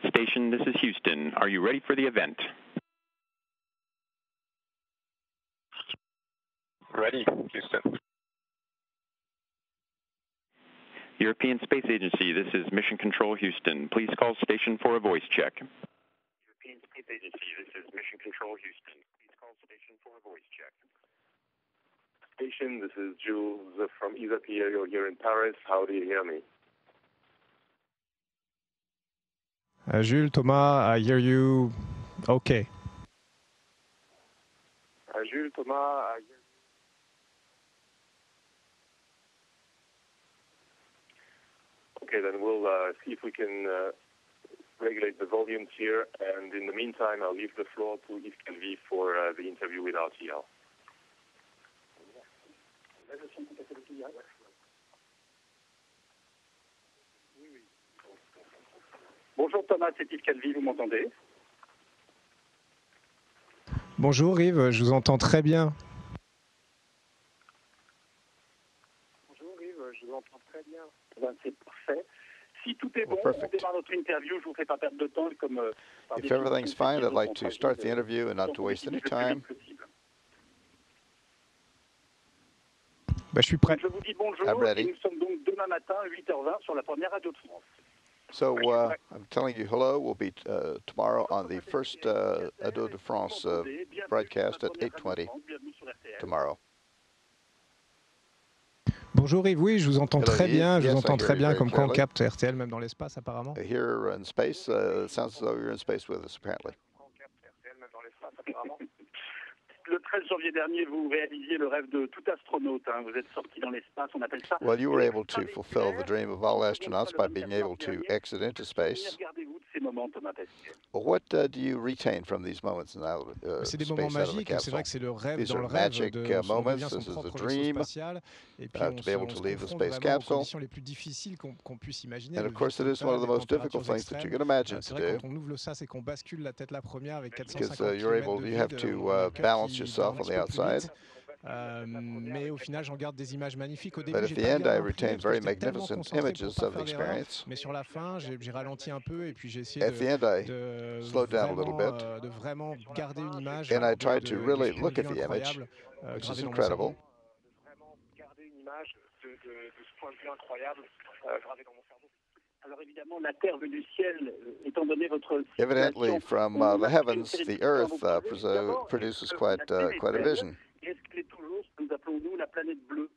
Station, this is Houston. Are you ready for the event? Ready, Houston. European Space Agency, this is Mission Control Houston. Please call station for a voice check. European Space Agency, this is Mission Control Houston. Please call station for a voice check. Station, this is Jules from ESA Pierre here in Paris. How do you hear me? Jules, Thomas, I hear you okay. Jules, Thomas, I hear you. Okay, then we'll see if we can regulate the volumes here. And in the meantime, I'll leave the floor to Yves Calvi for the interview with RTL. Bonjour Thomas, c'est Yves Calvi, vous m'entendez? Bonjour Yves, je vous entends très bien. Bonjour Yves, je vous entends très bien. Ben, c'est parfait. Si tout est bon, Well, on démarre notre interview, je vous fais pas perdre de temps. Comme, If everything's fine, I'd like to start the interview and not to waste any time. Ben, je suis prêt. Je vous dis bonjour, I'm ready. et nous sommes donc demain matin à 8h20 sur la première radio de France. So I'm telling you hello. We'll be tomorrow on the first Ado de France broadcast at 8:20 tomorrow. Bonjour Yves, oui, je vous entends Hello, très bien. Yves. Je vous Yes, I entends hear très you bien, very comme quoi on clearly. capte RTL même dans l'espace apparemment. Here in space, it sounds as though you're in space with us, apparently. Le 13 janvier dernier, vous réalisiez le rêve de tout astronaute. Hein. Vous êtes sorti dans l'espace, on appelle ça. Well, you were able to fulfill the dream of all astronauts by being able to exit into space. Regardez-vous de ces moments, Thomas Pesquet? What do you retain from these moments in C'est des moments space out of the magiques, c'est vrai capsule? que c'est le rêve These dans are le rêve magic de moments. devient son This is the propre vaisseau dream spatial et puis to be able to leave the se space confronte vraiment aux capsule. conditions les plus difficiles qu'on puisse imaginer. And Le of course, it vide is one of the total, most des difficult températures things that you extrêmes. can imagine C'est to vrai do, quand on ouvre le sas et qu'on bascule la tête la première avec because 450 you're km able, de you have vide, to on a le cœur balance qui yourself bat un on petit the peu plus outside. vite. Mais au final, j'en garde des images magnifiques. Au But début, at j'ai the pas end, I imprimer retained parce que very j'étais tellement magnificent concentré pour images pas of the faire d'erreur. experience. Mais sur la fin, j'ai ralenti un peu et puis j'ai essayé At the end, I de slowed down a little vraiment, bit, de vraiment garder une image and I de tried to ce really point look de at vue the image, incroyable which gravé is dans mon cerveau. incredible. Vraiment garder une image de ce point de vue incroyable gravé dans mon cerveau. Alors évidemment, la Terre vue du ciel, étant donné votre Evidently, situation, from on the a heavens, une the série de Earth questions à vous poser. D'abord, produces est-ce que quite la Terre quite a est belle? vision. Est-ce qu'elle est toujours ce que nous appelons nous la planète bleue?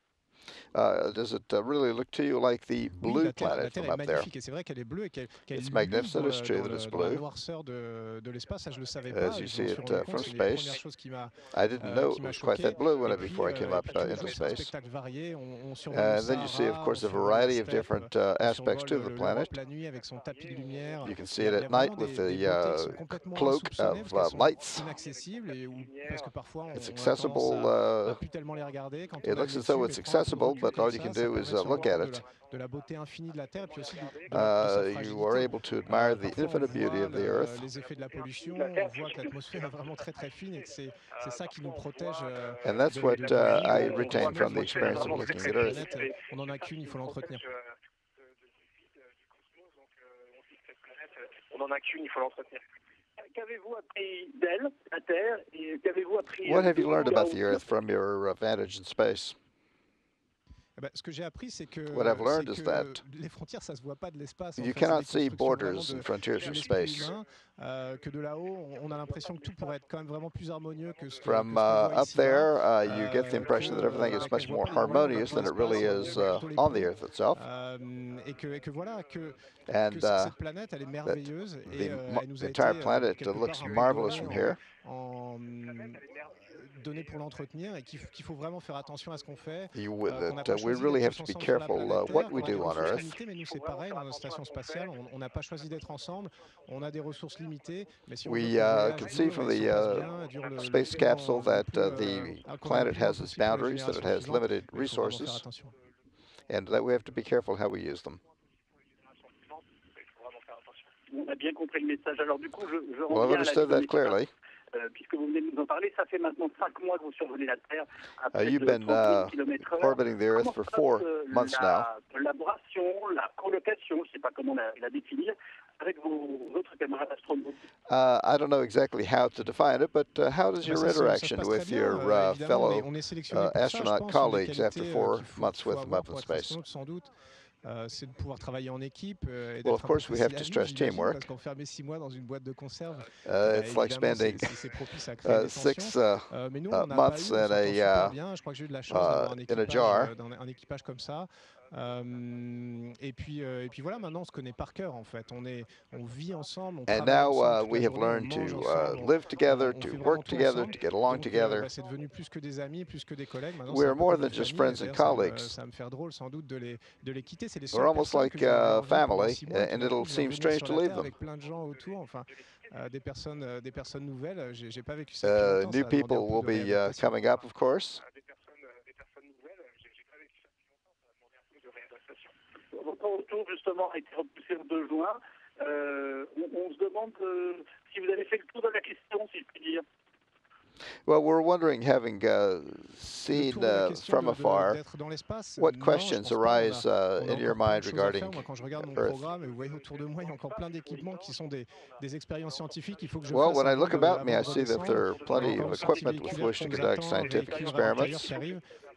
Does it really look to you like the Oui, blue la planet Terre from est up there? magnifique et c'est vrai qu'elle est bleue et qu'elle It's luise magnificent. It's true that it's dans la blue. noirceur de l'espace. Ça, je le savais As pas. you Et je see m'en suis it rendu from compte. C'est une des premières space, choses I didn't know qui it m'a was quite choqué. that blue when Et before I came up puis tous les into jours, c'est un space. spectacle varié. On survole And le then you see, of Sahara, course, on a survole la variety of steppe, different on aspects to survole the planet. l'Europe la nuit avec son tapis de lumière. You can see Il y it a at night vraiment with des the beautés qui sont complètement cloak insoupçonnées of parce qu'elles lights. sont inaccessibles et parce que parfois on It's a tendance accessible. à plus tellement les regarder quand It on a le looks nez as though dessus, it's mais prendre un peu de accessible, recul but comme all you ça, can ça do permet is de se look rendre at compte it. de la beauté infinie de la Terre et puis aussi de sa You are fragilité. able to admire the Parfois, on infinite beauty voit of the Earth. les effets de la pollution, on voit que l'atmosphère est vraiment très très fine et que c'est ça qui nous protège And that's de what vivre I dans retain from the cette experience of looking at Earth. planète. On n'en a qu'une, il faut l'entretenir. On n'en a qu'une, il faut l'entretenir. Qu'avez-vous appris d'elle, la Terre, et qu'avez-vous appris What have you de learned vous about the Earth from your vantage in space? Ce que j'ai appris, c'est que, What I've learned is that les frontières, ça se voit pas de l'espace. you C'est cannot des see constructions vraiment borders and frontiers de from l'esprit space. humain, que de là-haut, on a l'impression que tout pourrait être quand même vraiment plus harmonieux que ce From qu'on voit up ici-bas. there, you get the impression that everything is much more harmonious than it really is on the Earth itself. Et que voilà, And que cette planète, elle est merveilleuse et elle nous a été entire planet quelque looks part marvelous from here. Donné pour l'entretenir et qu'il faut vraiment faire attention à ce qu'on fait. We We really have to be careful what we do on Earth. Mais nous, c'est pareil dans notre station spatiale. On n'a pas choisi d'être ensemble. On a des ressources limitées. Mais si on veut can see from the space capsule that the planet has its boundaries, that it has limited resources, and that we have to be careful how we use them. On a bien compris le message. Alors du coup, je Well, I've understood that clearly. puisque vous venez de nous en parler, ça fait maintenant 5 mois que vous survolez la Terre à près You've de been 30 000 km/h. orbiting the Earth for 4 months now. La collaboration, la colocation, je ne sais pas comment la définir, avec vos autres camarades astronautes? I don't know exactly how to define it, but how does your interaction with your fellow astronaut colleagues after 4 months with them up in space? C'est de pouvoir travailler en équipe. Well, of course, we have to stress teamwork. Parce qu'enfermer 6 mois dans une boîte de conserve, it's like spending c'est propice à créer des 6 mais nous, on months in a je crois que j'ai eu de la chance d'avoir un équipage comme ça. Et puis voilà, maintenant on se connaît par cœur en fait. On vit ensemble. And now we have learned to live together, to work together, to get along together. C'est devenu plus que des amis, plus que des collègues. We are more than just friends and colleagues. Ça me fait drôle sans doute de les quitter. C'est les We're almost like family, and it'll seem strange to leave them. Avec plein de gens autour, enfin. Des personnes nouvelles. J'ai pas vécu ça. New people will be coming up, of course. Votre retour, justement, a été repoussé le 2 juin. On se demande si vous avez fait le tour de la question, si je puis dire. Well, we're wondering, having seen from afar, what questions arise in your mind regarding Earth? Well, when I look about me, I see that there are plenty of equipment with which to conduct scientific experiments.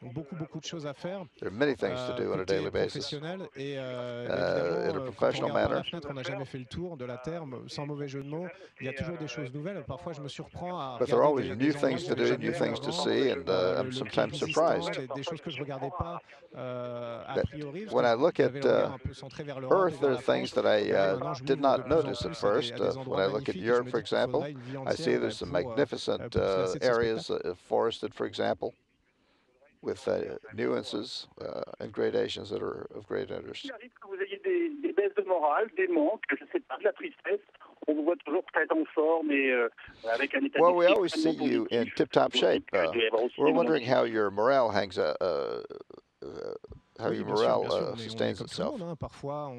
Beaucoup de choses à faire. There are many things to do on a daily basis. In a professional manner. On n'a jamais fait le tour de la Terre, sans mauvais jeu de mots. Il y a toujours des choses nouvelles. Parfois, je me surprends à. But there are always new things to do, new things to see, and I'm sometimes surprised. Des choses que je regardais pas a priori. When I look at Earth, there are things that I did not notice at first. When I look at Europe, for example, I see there's some magnificent areas forested, for example, with nuances and gradations that are of great interest. Il arrive que vous ayez des baisses de morale, des manques, je sais pas, de la tristesse. On vous voit toujours très en forme et avec un état Well, we always see you in tip-top shape. We're wondering how your morale hangs how your morale sustains itself. Parfois,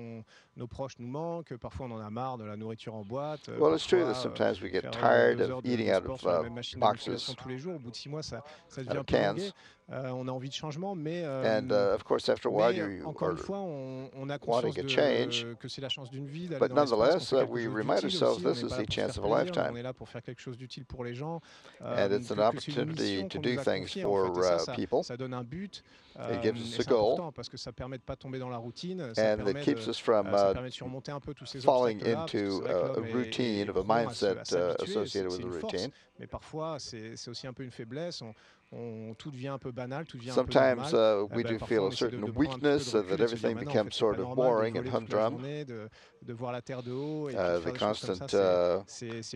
nos proches nous manquent. Parfois, on en a marre de la nourriture en boîte. Well, it's true that sometimes we get tired of eating out of boxes, tous les jours. Au bout de 6 mois, ça devient un peu cans. On a envie de changement, mais and of course, after a while, you encore une fois, on a wanting a change. que c'est la chance d'une vie. But nonetheless, we remind ourselves this is the chance of a lifetime. On est là pour faire quelque chose d'utile pour les gens. And it's an opportunity to do things for people. Ça donne un but. It gives us a goal. Parce que ça permet de pas tomber dans la routine. And it keeps us from falling into a routine of a mindset associated with a routine. Mais parfois, c'est aussi un peu une faiblesse. Tout devient un peu banal, tout devient Sometimes we do feel a certain weakness, that everything becomes sort of boring and humdrum. De voir la Terre de haut, the constant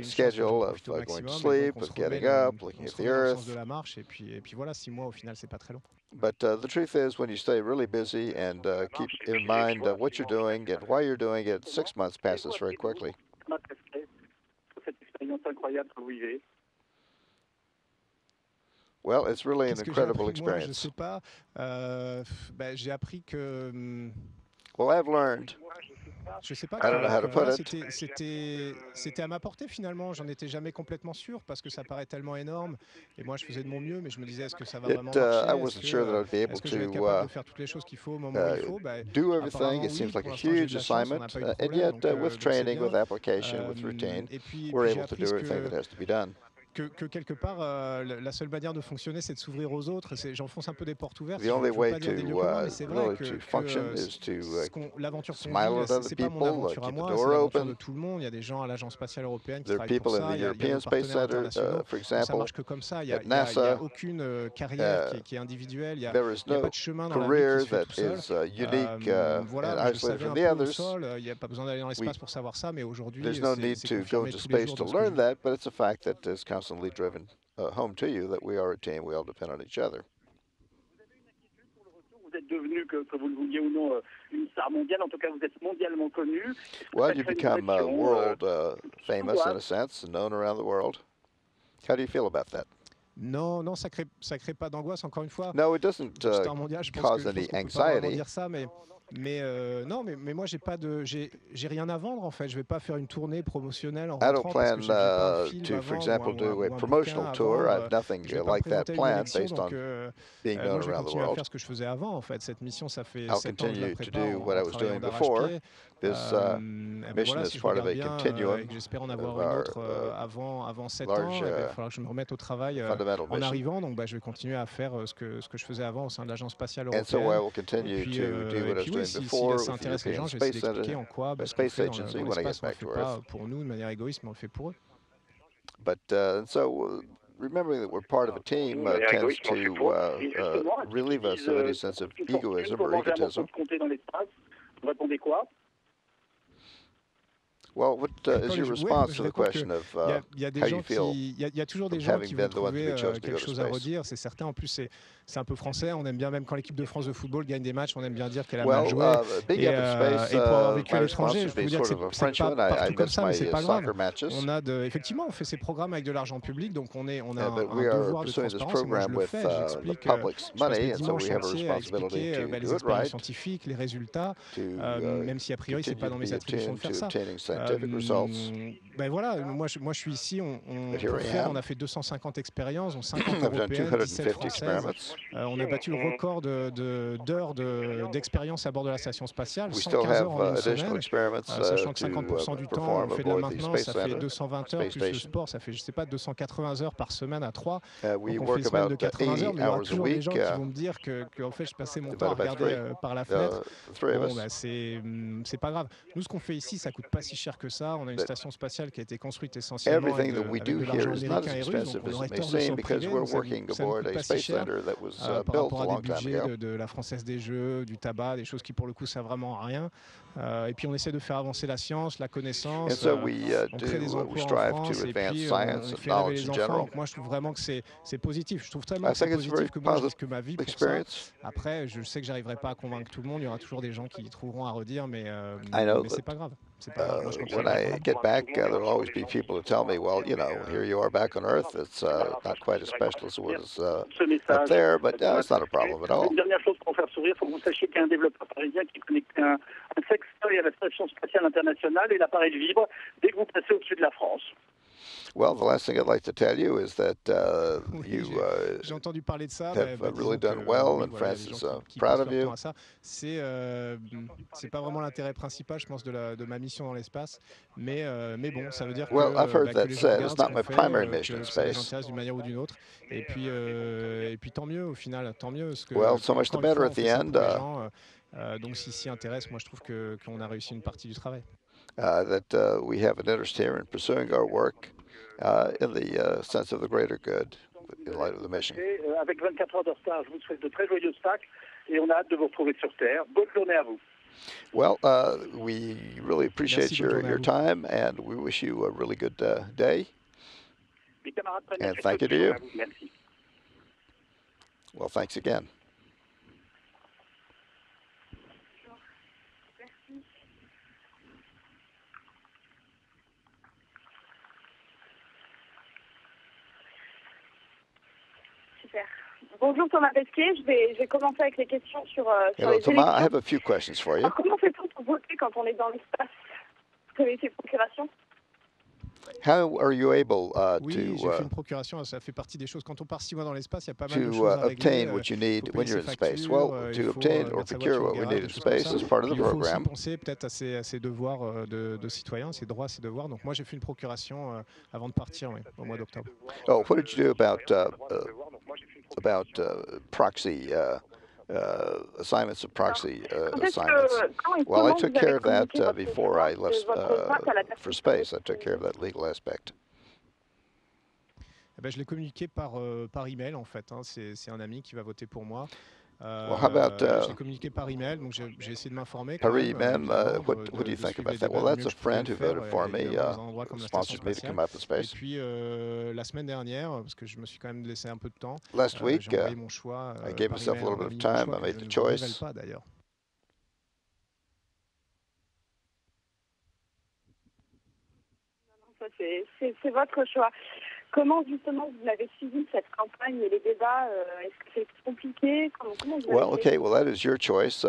schedule of going to sleep, of getting up, looking at the Earth. Et puis voilà, 6 mois au final, c'est pas très long. But the truth is, when you stay really busy and keep in mind what you're doing and why you're doing it, 6 months passes very quickly. Well, it's really an incredible experience. Je sais pas. J'ai appris que. Well, I've learned. Je sais pas. I don't know how to put it. C'était à ma portée finalement. J'en étais jamais complètement sûr parce que ça paraît tellement énorme. Et moi, je faisais de mon mieux, mais je me disais, est-ce que ça va vraiment marcher? I wasn't sure that I'd be able to faire toutes les choses qu'il faut au moment où il faut. Do everything. It seems like a huge assignment, and yet with training, with application, with routine, we're able to do everything that has to be done. Que quelque part, la seule manière de fonctionner, c'est de s'ouvrir aux autres. J'enfonce un peu des portes ouvertes. The only way to really to function is to smile at other people, keep the door open. Tout le monde. Il y a des gens à l'Agence spatiale européenne qui travaillent pour ça. There are people in the European Space Center, for example. Ça marche que comme ça. Il n'y a aucune carrière qui est individuelle. Il n'y a pas de chemin dans la vie qui se fait tout seul. Unique and isolated from the others. Il n'y a pas besoin d'aller dans l'espace pour savoir ça, mais aujourd'hui, there's no need to go to space to learn that, but it's a fact that is constantly driven home to you that we are a team, we all depend on each other. Vous êtes devenu, que vous le vouliez ou non, une star mondiale. En tout cas, vous êtes mondialement connu. Well, you become world famous in a sense, and known around the world. How do you feel about that? Non, ça crée pas d'angoisse, encore une fois. No, it doesn't cause any anxiety. Mais non, mais moi j'ai rien à vendre en fait. Je vais pas faire une tournée promotionnelle en I don't rentrant plan parce que j'ai pas un film to, à for vendre example, do a promotional tour. I have nothing je vais pas like that présenter une planned élection, based donc on being known moi je vais around the continuer à world. faire ce que je faisais avant en fait. Cette mission, ça fait I'll 7 ans que je la continue to prépare do what I en was travaillant doing before. d'arrache-pied. This mission Voilà, is si je part of regarde a bien continuum et que j'espère en of avoir une our autre avant 7 large ans, il va falloir que je me remette au travail fundamental en mission. arrivant. Donc je vais continuer à faire ce que je faisais avant au sein de l'Agence spatiale And so I européenne. will continue to do what I was doing Si before ça with the intéresse les gens, European je vais essayer Space d'expliquer en quoi ce qu'on Space fait Agency dans when I get l'espace, on ne le back fait to pas Earth. pour nous de manière égoïste, mais on le fait pour eux. But remembering that we're part of a team tends to relieve us of any sense of egoism or egotism. Vous répondez quoi? Well, what is your response to the question of how you feel il y a toujours des from gens having qui been vont the one to trouver be chosen to go quelque to chose à space? redire. C'est certain. En plus, c'est un peu français. On aime bien, même quand l'équipe de France de football gagne des matchs, on aime bien dire qu'elle a mal joué. Big up in space, et pour avoir vécu à my response l'étranger, would je peux be vous dire que sort of a c'est French pas one. I partout comme miss ça, mais my c'est pas grave. soccer matches. Effectivement, on fait ces programmes avec de l'argent public, donc on a un but we are devoir de pursuing this transparence. Et moi, je program le with fais. the J'explique. public's Je passe money, mes and so we dimanches have a entiers à responsibility expliquer to les do it expériences right, scientifiques, les résultats, to même si a priori c'est pas continue dans to mes be attributions de attuned faire to ça. obtaining scientific results. Ben voilà, moi je suis ici, on a fait 250 expériences, dont 50 I've done européennes, 17 250 françaises. experiments. On a battu le record d'heures d'expérience à bord de la station spatiale, We still 115 have heures en une additional semaine, experiments sachant que to 50% du temps perform on fait de la aboard the maintenance, Space ça fait Center, 220 heures Space plus le Station. sport, ça fait je sais pas 280 heures par semaine à 3. We Donc on fait work une semaine de about 80 heures, 80 mais il y aura hours a toujours des week, gens qui vont me dire que en fait je passais mon temps à divided by regarder 3, par la fenêtre. the three of Bon, us. bah, c'est pas grave. Nous, ce qu'on fait ici, ça coûte pas si cher que ça. On a une station spatiale qui a été construite essentiellement avec Everything that we de do l'argent here is not as américain et russe, donc expensive on as aurait it may tort de seem s'en because priver. we're Donc ça working ne aboard coûte a pas si space cher center that was par built rapport a à long des time budgets ago. de la Française des Jeux, du tabac, des choses qui pour le coup servent vraiment à rien. Et puis on essaie de faire avancer la science, la connaissance. And so we On crée des emplois en strive France to et advance puis science on and fait rêver knowledge les in enfants. general. Donc moi, je trouve vraiment que c'est positif. Je trouve tellement I que c'est think it's a very positif que moi, je positive risque ma vie pour ça. experience. Après, je sais que j'arriverai pas à convaincre tout le monde. Il y aura toujours des gens qui trouveront à redire, mais that, c'est pas grave. C'est pas grave. Moi, je when I get back, there'll always be people who tell me, well, you know, here you are back on Earth. It's not quite as special as it was up there, but it's not a problem at all. Une dernière chose pour faire sourire, il faut que vous sachiez qu'il y a un développeur parisien qui connecte un sextoy à la Station spatiale internationale et l'appareil vibre dès que vous passez au-dessus de la France. Well, the last thing I'd like to tell you is that j'ai entendu parler de ça, have really done well, and France is proud of you. C'est pas vraiment l'intérêt principal, je pense, de ma mission dans l'espace, mais bon, ça veut dire Well, I've heard que that les gens said. regardent It's not ce my qu'on fait, primary mission in que ça les space. intéresse d'une manière ou d'une autre, et puis tant mieux au final, tant mieux. Parce que, Well, so much the better at the end. Donc s'ils s'y intéressent, moi je trouve qu'on a réussi une partie du travail. That we have an interest here in pursuing our work in the sense of the greater good in light of the mission. Avec 24 heures de retard, je vous souhaite de très joyeuses Pâques et on a hâte de vous retrouver sur Terre. Bonne journée à vous. Well, we really appreciate your time, and we wish you a really good day. And thank you to you. Merci. Well, thanks again. Bonjour Thomas Pesquet, je vais commencer avec les questions sur Hello, les Thomas. élections. I have a few questions for you. Alors, comment fait-on pour voter quand on est dans l'espace? Vous avez fait procuration? How are you able Oui, j'ai fait une procuration, ça fait partie des choses. Quand on part 6 mois dans l'espace, il y a pas mal de to choses à régler. obtain what you need when you're in space? factures, Well, to obtain or procure what we need in space is part of the Il faut aussi program. penser peut-être à ses devoirs de citoyen, ses droits, ses devoirs. Donc moi, j'ai fait une procuration avant de partir, au mois d'octobre. Oh, what did you do about proxy assignments of proxy assignments? Well, I took care of that before I left for space. I took care of that legal aspect. Eh ben, je l'ai communiqué par email en fait. Hein. C'est un ami qui va voter pour moi. Well, how about je l'ai communiqué par email, donc j'ai essayé de m'informer. par email? What do you think about that? Well, that's a friend who voted for me, sponsored me to come up in space. Et puis la semaine dernière, parce que je me suis quand même laissé un peu de temps. Last week, j'ai envoyé mon choix. I gave myself a little bit of time. I made the choice. Pas d'ailleurs. Ça c'est votre choix. Comment justement vous avez suivi cette campagne et les débats? Est-ce que c'est compliqué? Comment vous Well, avez okay, well, that is your choice.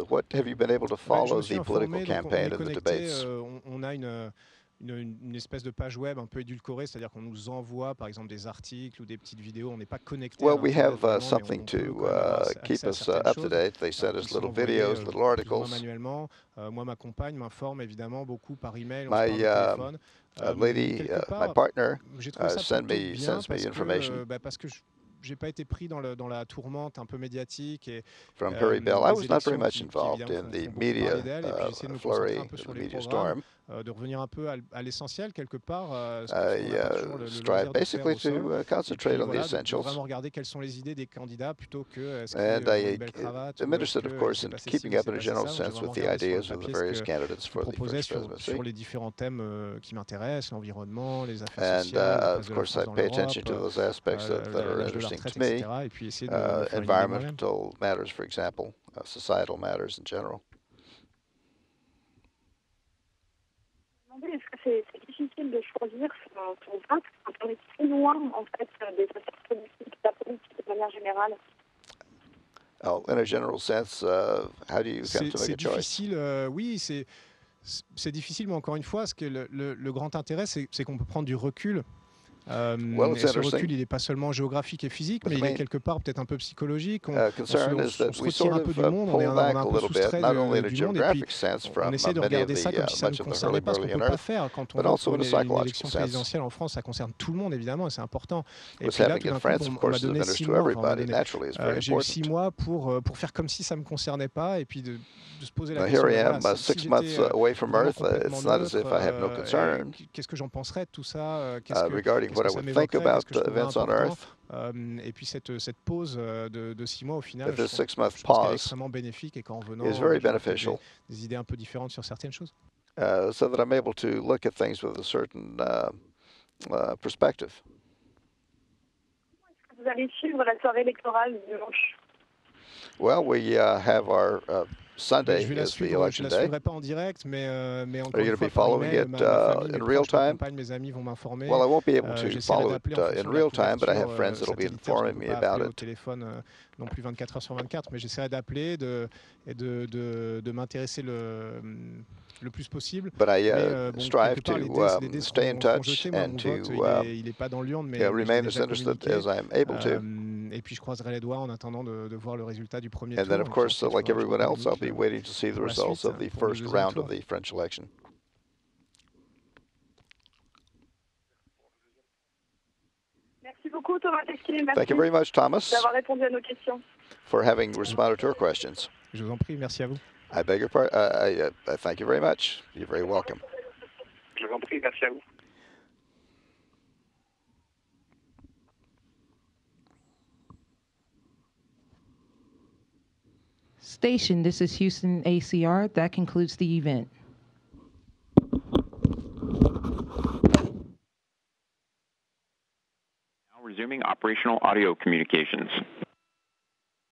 What have you been able to follow the political campaign and the debates? On a une espèce de page web un peu édulcorée, c'est-à-dire qu'on nous envoie par exemple des articles ou des petites vidéos, on n'est pas connecté. Well, we have something to keep us up to date. They send us little videos, little articles. Manuellement, moi ma compagne m'informe évidemment beaucoup par email, on my se parle au téléphone. My partner sends me information. Parce que j'ai pas été pris dans la tourmente un peu médiatique et from Perry Bell. I was not very much involved in the media flurry, the media storm. De revenir un peu à l'essentiel quelque part. Strive basically to concentrate on the essentials. Vraiment regarder quelles sont les idées des candidats plutôt que. And I am interested, of course, in keeping up in a general sense with the ideas of the various candidates for the first presidency. Sur les différents thèmes qui m'intéressent, l'environnement, les affaires sociales. And of course, I pay attention to those aspects that are interesting to me. Environmental matters, for example, societal matters in general. Est-ce que c'est difficile de choisir son vote quand on est si loin en fait des affaires politiques, de la politique de manière générale? Oh, in a general sense, how do you come to make a choice? C'est difficile, oui, c'est difficile, mais encore une fois, ce que le grand intérêt, c'est qu'on peut prendre du recul. Et ce recul, il n'est pas seulement géographique et physique, mais il est quelque part peut-être un peu psychologique. On se retire un peu du monde, on est un peu soustrait du monde, et puis on essaie de regarder ça comme si ça ne nous concernait pas, ce qu'on ne peut pas faire. Quand on vote pour une élection présidentielle en France, ça concerne tout le monde, évidemment, et c'est important. Et puis là, tout d'un coup, on m'a donné 6 mois. J'ai eu 6 mois pour faire comme si ça ne me concernait pas, et puis de se poser la question. Here I am, 6 months away from Earth. It's not as if I have no concern. Qu'est-ce que j'en penserais de tout ça? Regarding what I would think about the events on Earth. Et puis cette pause de 6 mois, au final, je pense qu'elle est extrêmement bénéfique et qu'en venant, des idées un peu différentes sur certaines choses. So that I'm able to look at things with a certain perspective. Vous allez suivre la soirée électorale dimanche? Well, we have our Sunday is the election day. Je la suivrai pas en direct, mais encore une fois, following it in real time? Mes amis vont m'informer. Well, I won't be able to follow it in real time, but I have friends that will be informing me about it. Au téléphone, non plus 24 heures sur 24, mais j'essaierai d'appeler et de m'intéresser le plus possible. But I strive to stay in touch and to remain as interested as I'm able to. Et puis je croiserai les doigts en attendant de voir le résultat du premier tour. And then, of course, like everyone else, I'll be waiting to see the results of the first round of the French election. Merci beaucoup, Thomas Pesquet. Merci. Thank you very much, Thomas, d'avoir répondu à nos questions. For having responded to our questions. Je vous en prie, merci à vous. I beg your pardon. I thank you very much. You're very welcome. Je vous en prie, merci à vous. Station, this is Houston ACR. That concludes the event. Now resuming operational audio communications.